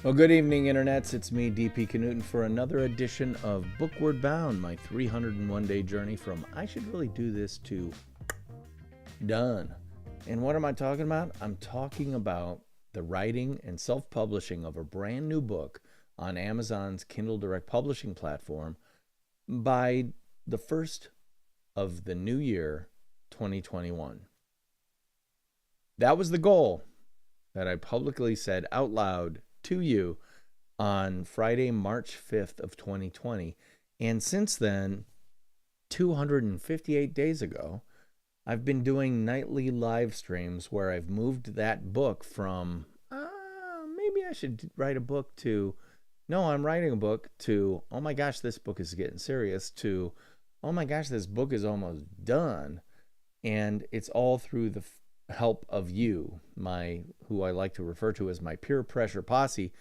Well, good evening, internets. It's me, DP Knudten, for another edition of Bookward Bound, my 301-day journey from I should really do this to done. And what am I talking about? I'm talking about the writing and self-publishing of a brand new book on Amazon's Kindle Direct Publishing platform by the first of the new year, 2021. That was the goal that I publicly said out loud to you on Friday, March 5th of 2020. And since then, 258 days ago, I've been doing nightly live streams where I've moved that book from, maybe I should write a book, to, no, I'm writing a book, to, oh my gosh, this book is getting serious, to, oh my gosh, this book is almost done. And it's all through the help of you, who I like to refer to as my peer pressure posse,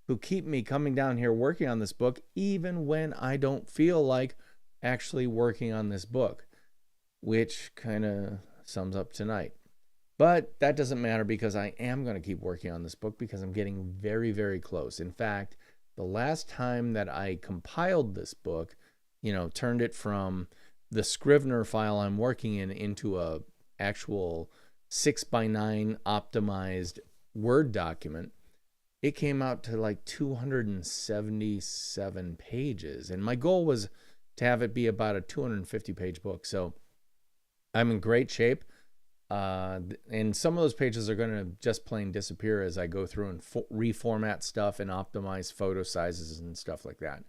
who keep me coming down here working on this book even when I don't feel like actually working on this book, which kind of sums up tonight. But that doesn't matter, because I am going to keep working on this book because I'm getting very, very close. In fact, the last time that I compiled this book, turned it from the Scrivener file I'm working in into a actual 6x9 optimized Word document, it came out to like 277 pages. And my goal was to have it be about a 250-page book. So I'm in great shape. And some of those pages are going to just plain disappear as I go through and reformat stuff and optimize photo sizes and stuff like that.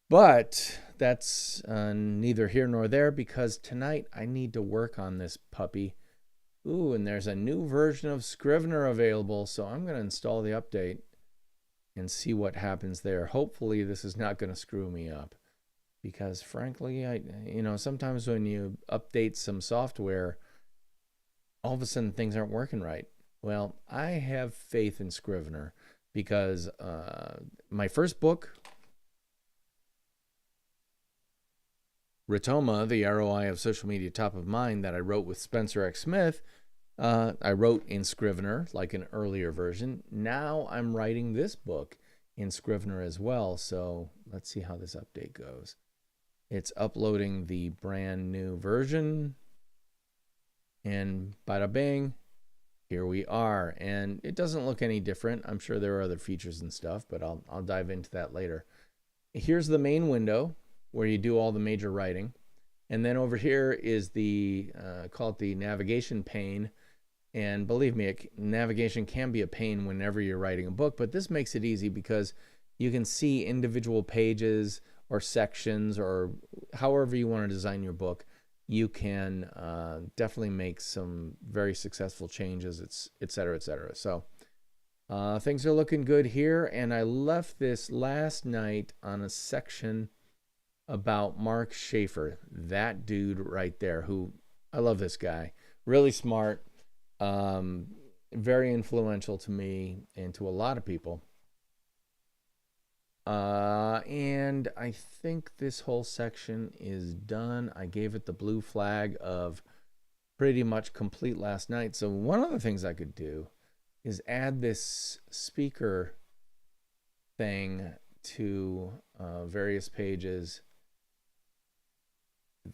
But that's neither here nor there, because tonight I need to work on this puppy. Ooh, and there's a new version of Scrivener available, so I'm going to install the update and see what happens there. Hopefully this is not going to screw me up, because frankly, sometimes when you update some software, all of a sudden things aren't working right. Well, I have faith in Scrivener, because my first book, Rotoma, the ROI of Social Media Top of Mind, that I wrote with Spencer X. Smith, I wrote in Scrivener, like an earlier version. Now I'm writing this book in Scrivener as well. So let's see how this update goes. It's uploading the brand new version. And bada bing, here we are. And it doesn't look any different. I'm sure there are other features and stuff, but I'll dive into that later. Here's the main window where you do all the major writing. And then over here is the, call it the navigation pane. And believe me, navigation can be a pain whenever you're writing a book, but this makes it easy because you can see individual pages or sections, or however you want to design your book. You can definitely make some very successful changes, et cetera, et cetera. So things are looking good here. And I left this last night on a section about Mark Schaefer, that dude right there, who, I love this guy, really smart, very influential to me and to a lot of people. And I think this whole section is done. I gave it the blue flag of pretty much complete last night. So one of the things I could do is add this speaker thing to various pages.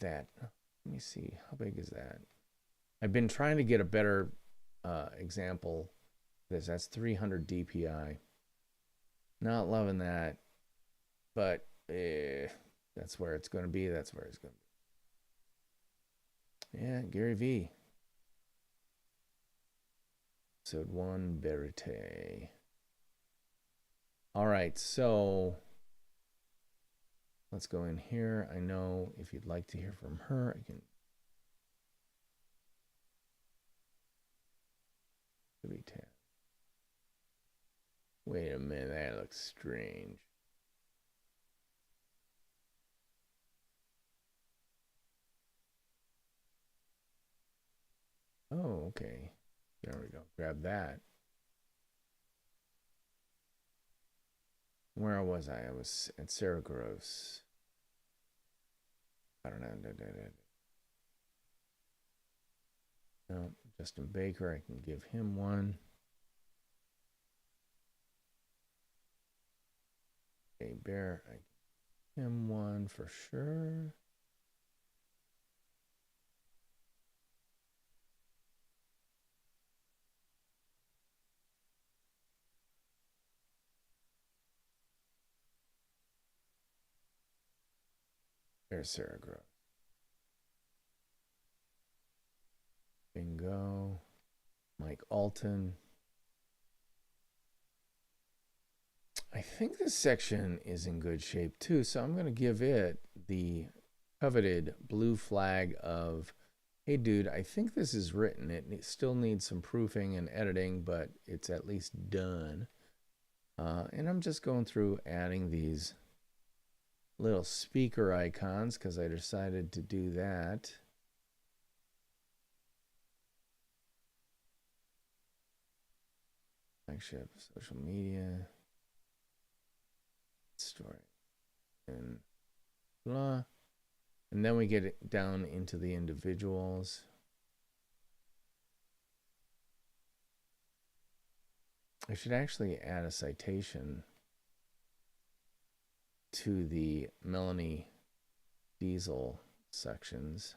Let me see, how big is that? I've been trying to get a better example of this. That's 300 DPI. Not loving that, but that's where it's going to be. That's where it's going to be. Yeah, Gary V. Episode 1, Verite. All right, so let's go in here. I know if you'd like to hear from her, I can. Wait a minute, that looks strange. Oh, okay. There we go. Grab that. Where was I? I was at Sarah Gross. I don't know. No, Justin Baker, I can give him one. a bear him one for sure. There's Sarah Gross. Bingo. Mike Alton. I think this section is in good shape too, so I'm going to give it the coveted blue flag of, hey dude, I think this is written. It still needs some proofing and editing, but it's at least done. And I'm just going through adding these little speaker icons because I decided to do that. Flagship, social media, story, and blah. And then we get it down into the individuals. I should actually add a citation to the Melanie Diesel sections.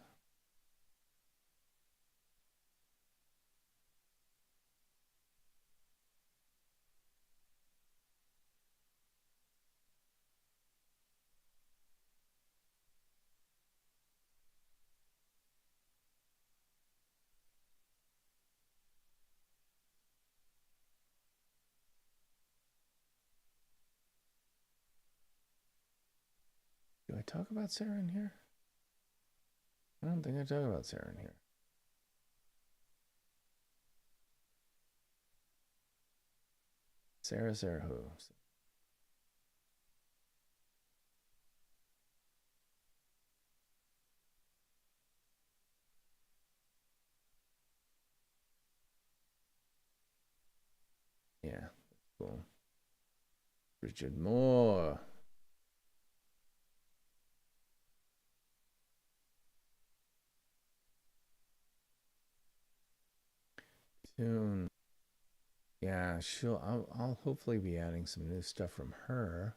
Do I talk about Sarah in here? I don't think I talk about Sarah in here. Sarah who? Yeah, that's cool. Richard Moore. Soon. Yeah, I'll hopefully be adding some new stuff from her.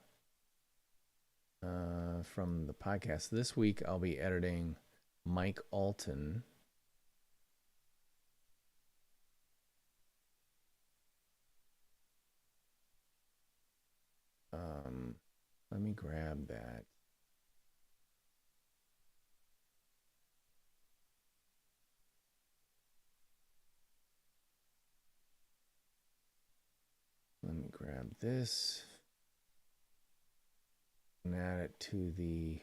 From the podcast. This week I'll be editing Mike Alton. Let me grab that. Let me grab this and add it to the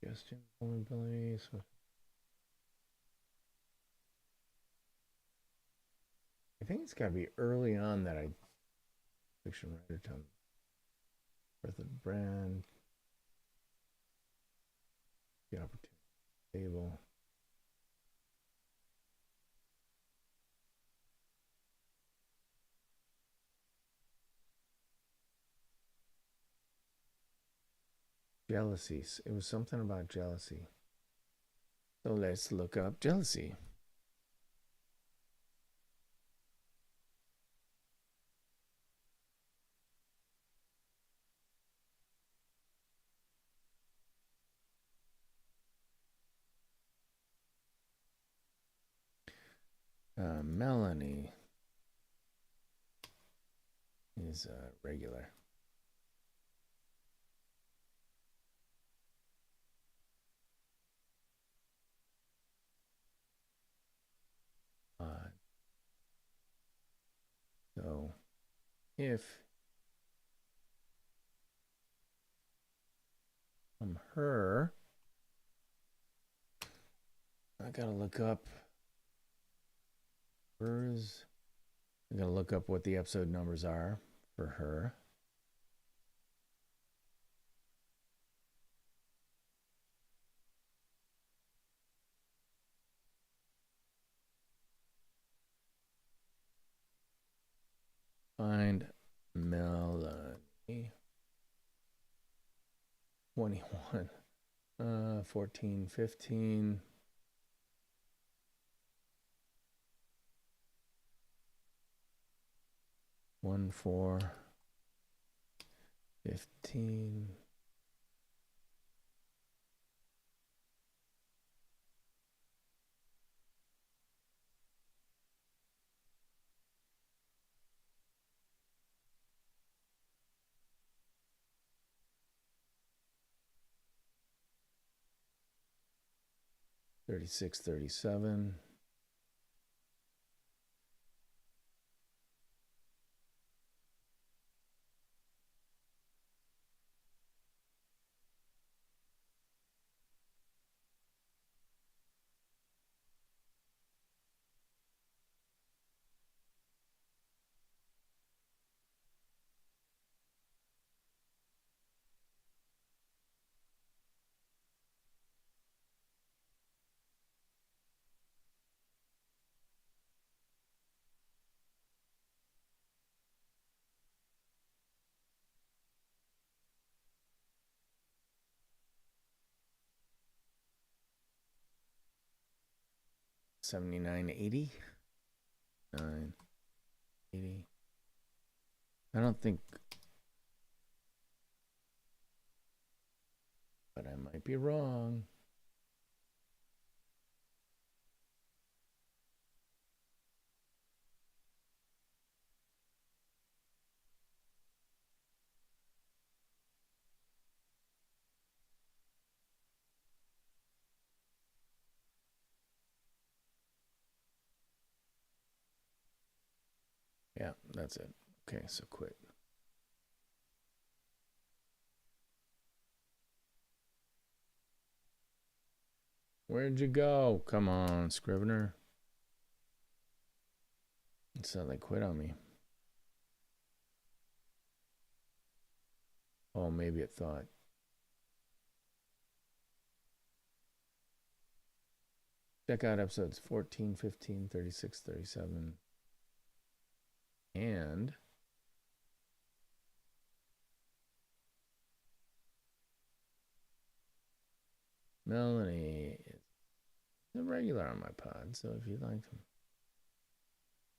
suggestion vulnerabilities. I think it's got to be early on that I fiction writer tone birth of brand, the opportunity table. Jealousies. It was something about jealousy. So let's look up jealousy. Melanie is regular. So if I'm her, I gotta look up hers. I'm gonna look up what the episode numbers are for her. Find Melanie. 21. 14, 15. One, 4, 15. $36, $37. $79.80. $9.80. I don't think, but I might be wrong. Yeah, that's it. Okay, so quit. Where'd you go? Come on, Scrivener. It sounded like quit on me. Oh, maybe it thought. Check out episodes 14, 15, 36, 37. And Melanie is a regular on my pod, so if you'd like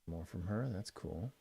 more from her, that's cool.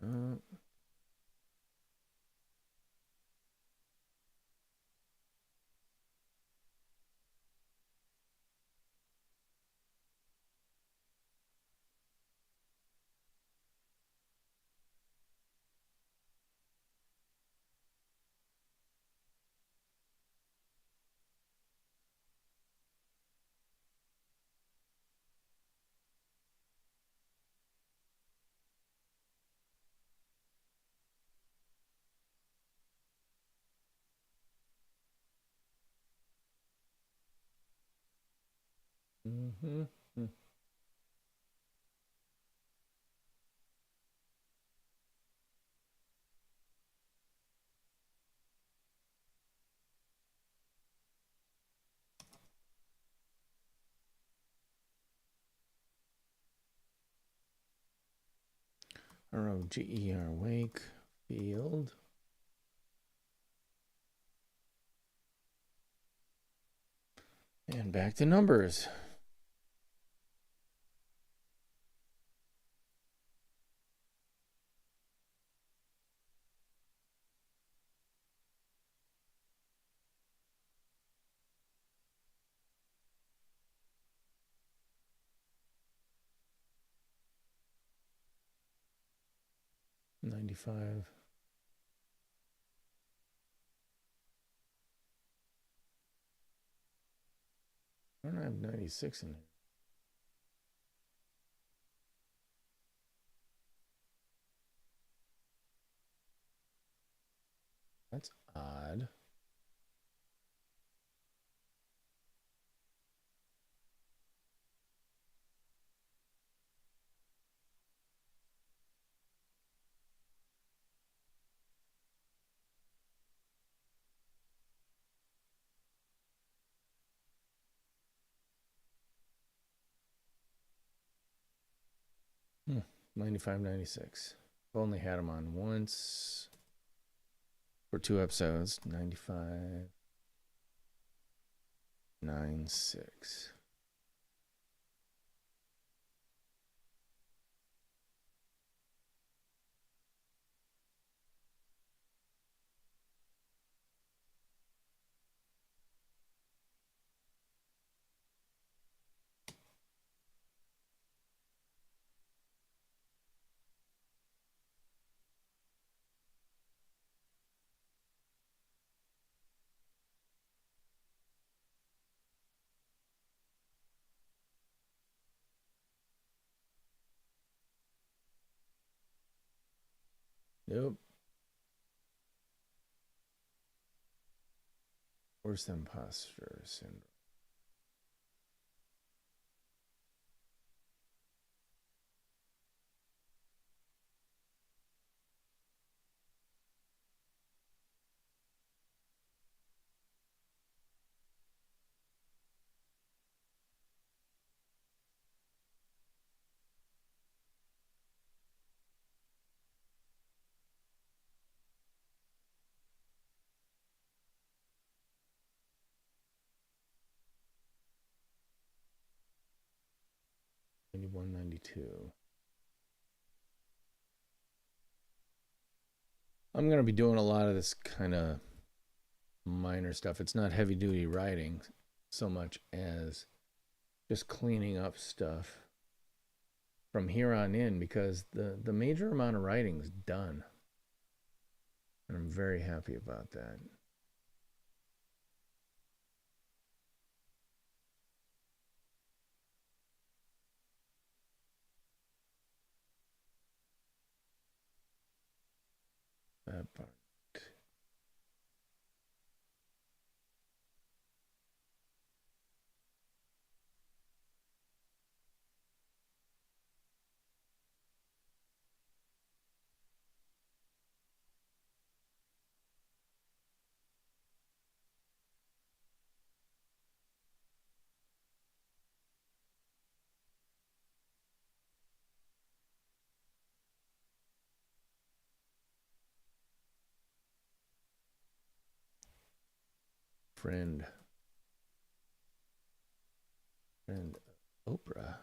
Uh, mm-hmm. ROGER Wake Field. And back to numbers. $95. 96 in here. That's odd. Hmm. 95, 96. I've only had them on once for 2 episodes. 95, 96. Nope. Worse than imposter syndrome. Ninety-one, 92. I'm going to be doing a lot of this kind of minor stuff. It's not heavy duty writing so much as just cleaning up stuff from here on in, because the major amount of writing is done. And I'm very happy about that. That part. Friend Oprah.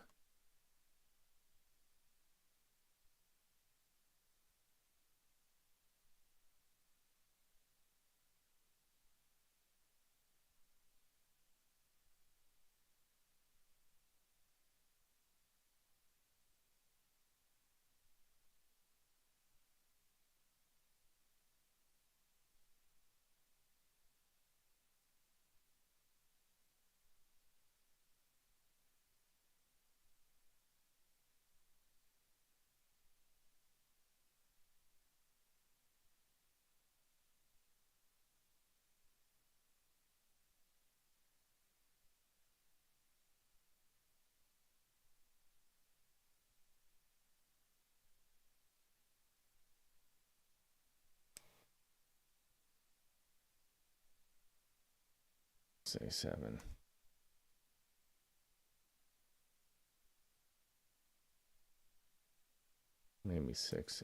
Say 7. Maybe 6.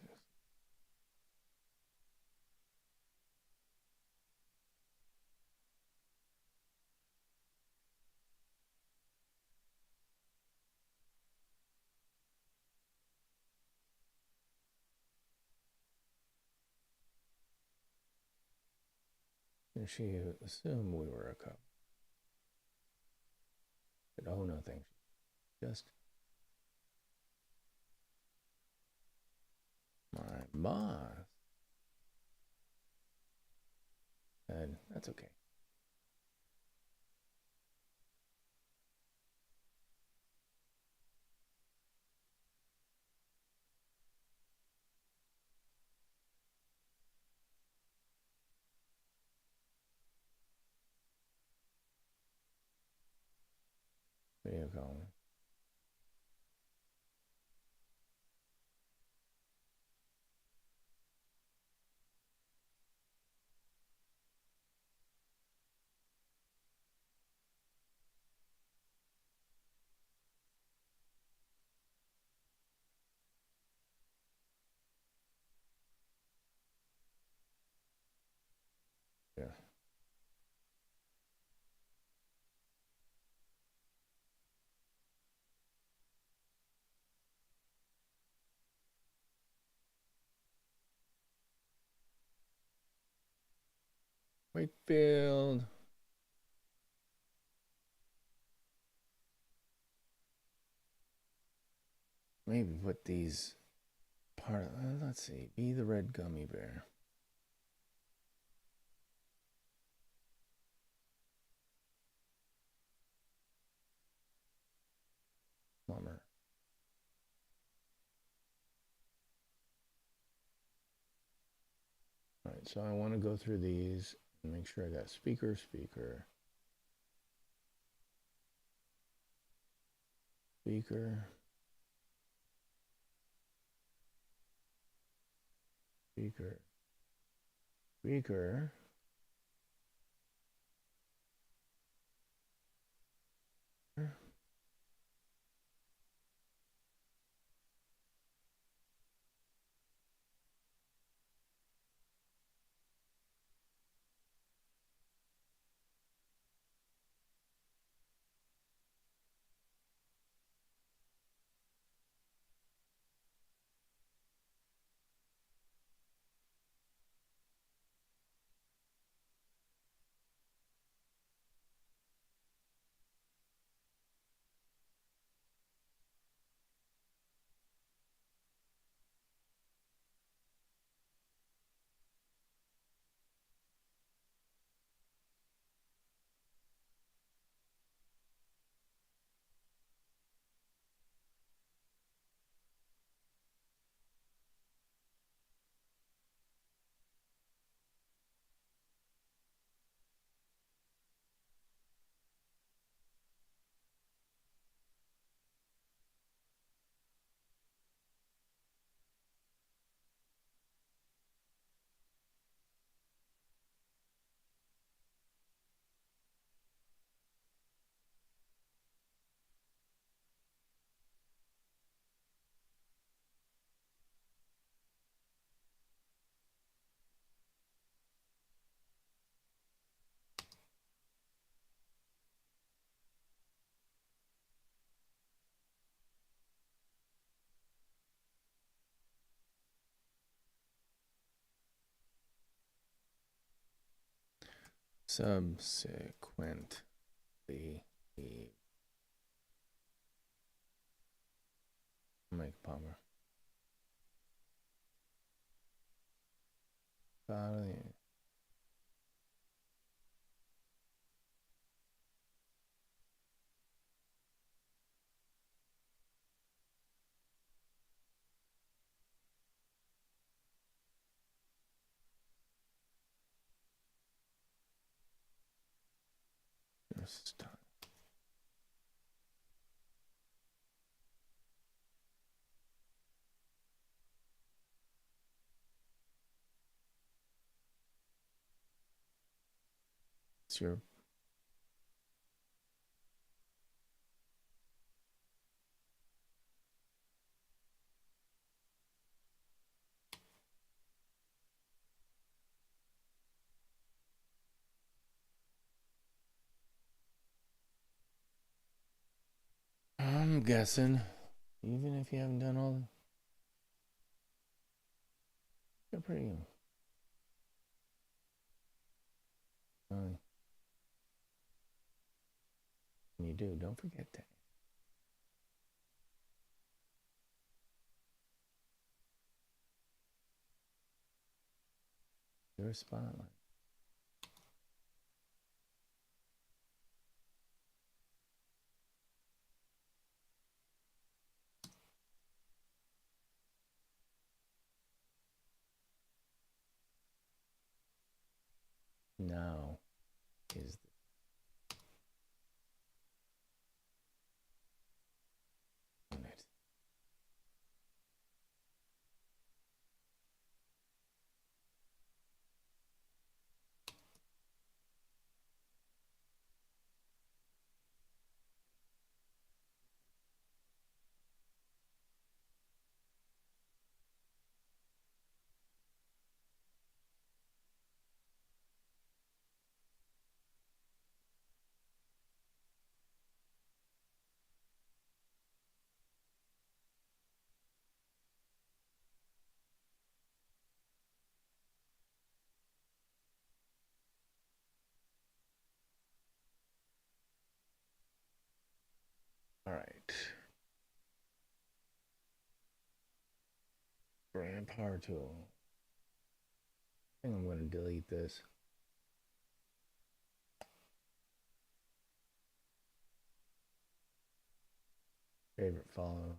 And she assumed we were a couple. But oh no, thanks. Just my boss. And that's okay. going. Yeah. Wakefield. Maybe put these part. Let's see. Be the red gummy bear. Plumber. All right, so I want to go through these and make sure I got speaker, speaker, speaker, speaker, speaker. Subsequently, make Palmer. It's your I'm guessing, even if you haven't done all the, you're pretty good. When you do, don't forget that. Your spotlight. Now is power tool. I think I'm going to delete this. Favorite follow.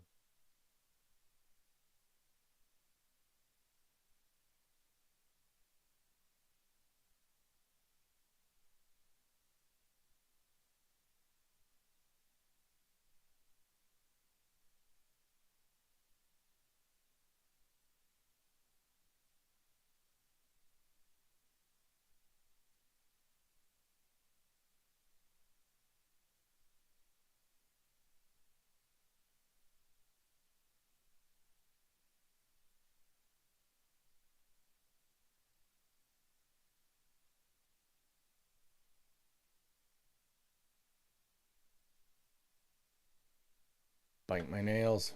Bite my nails.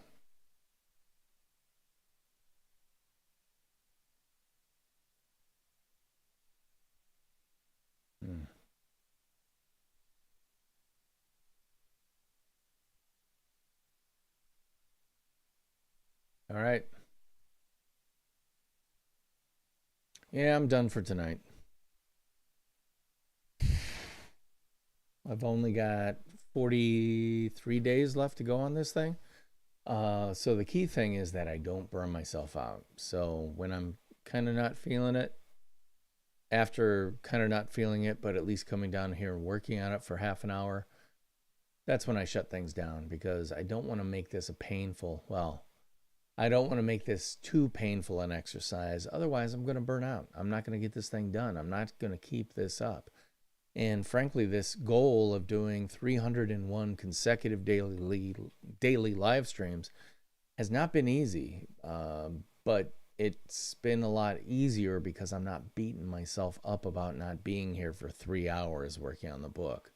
All right. Yeah, I'm done for tonight. I've only got 43 days left to go on this thing. So the key thing is that I don't burn myself out. So when I'm kind of not feeling it, after kind of not feeling it, but at least coming down here and working on it for half an hour, that's when I shut things down, because I don't want to make this a painful, well, I don't want to make this too painful an exercise. Otherwise, I'm going to burn out. I'm not going to get this thing done. I'm not going to keep this up. And frankly, this goal of doing 301 consecutive daily live streams has not been easy, but it's been a lot easier because I'm not beating myself up about not being here for 3 hours working on the book.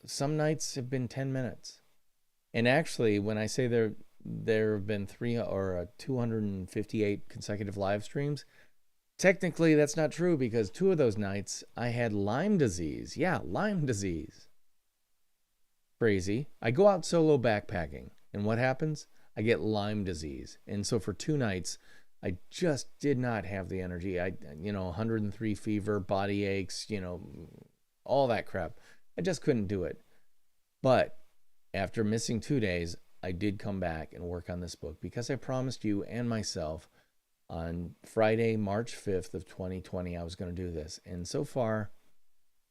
Some nights have been 10 minutes. And actually, when I say there have been 258 consecutive live streams, technically that's not true, because 2 of those nights I had Lyme disease. Yeah, Lyme disease. Crazy. I go out solo backpacking, and what happens? I get Lyme disease. And so for 2 nights, I just did not have the energy. 103 fever, body aches, all that crap. I just couldn't do it. But after missing 2 days, I did come back and work on this book, because I promised you and myself on Friday, March 5th of 2020, I was going to do this. And so far,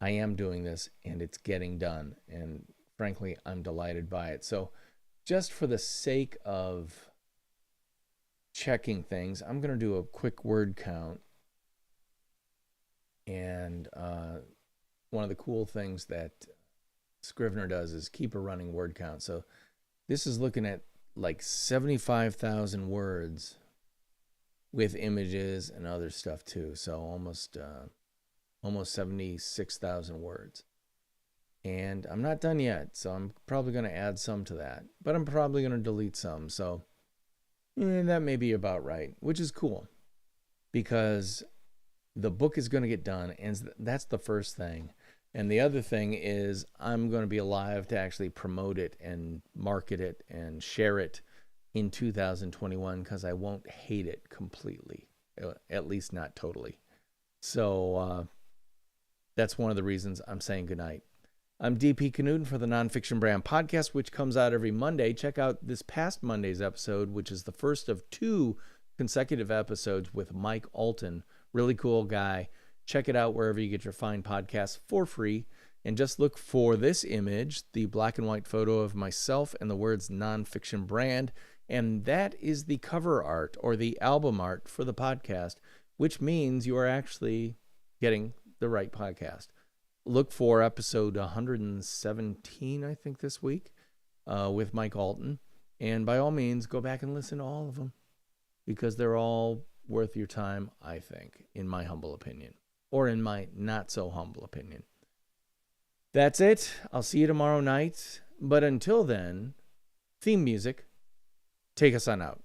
I am doing this, and it's getting done. And frankly, I'm delighted by it. So just for the sake of checking things, I'm going to do a quick word count. And one of the cool things that Scrivener does is keep a running word count. So this is looking at like 75,000 words with images and other stuff too. So almost 76,000 words. And I'm not done yet, so I'm probably going to add some to that. But I'm probably going to delete some. So that may be about right, which is cool, because the book is going to get done, and that's the first thing. And the other thing is I'm going to be alive to actually promote it and market it and share it in 2021, because I won't hate it completely, at least not totally. So that's one of the reasons I'm saying goodnight. I'm DP Knudten for the Nonfiction Brand podcast, which comes out every Monday. Check out this past Monday's episode, which is the first of 2 consecutive episodes with Mike Alton. Really cool guy. Check it out wherever you get your fine podcasts for free. And just look for this image, the black and white photo of myself and the words Nonfiction Brand. And that is the cover art, or the album art, for the podcast, which means you are actually getting the right podcast. Look for episode 117, I think, this week with Mike Alton. And by all means, go back and listen to all of them, because they're all worth your time, I think, in my humble opinion, or in my not so humble opinion. That's it. I'll see you tomorrow night. But until then, theme music, take us on out.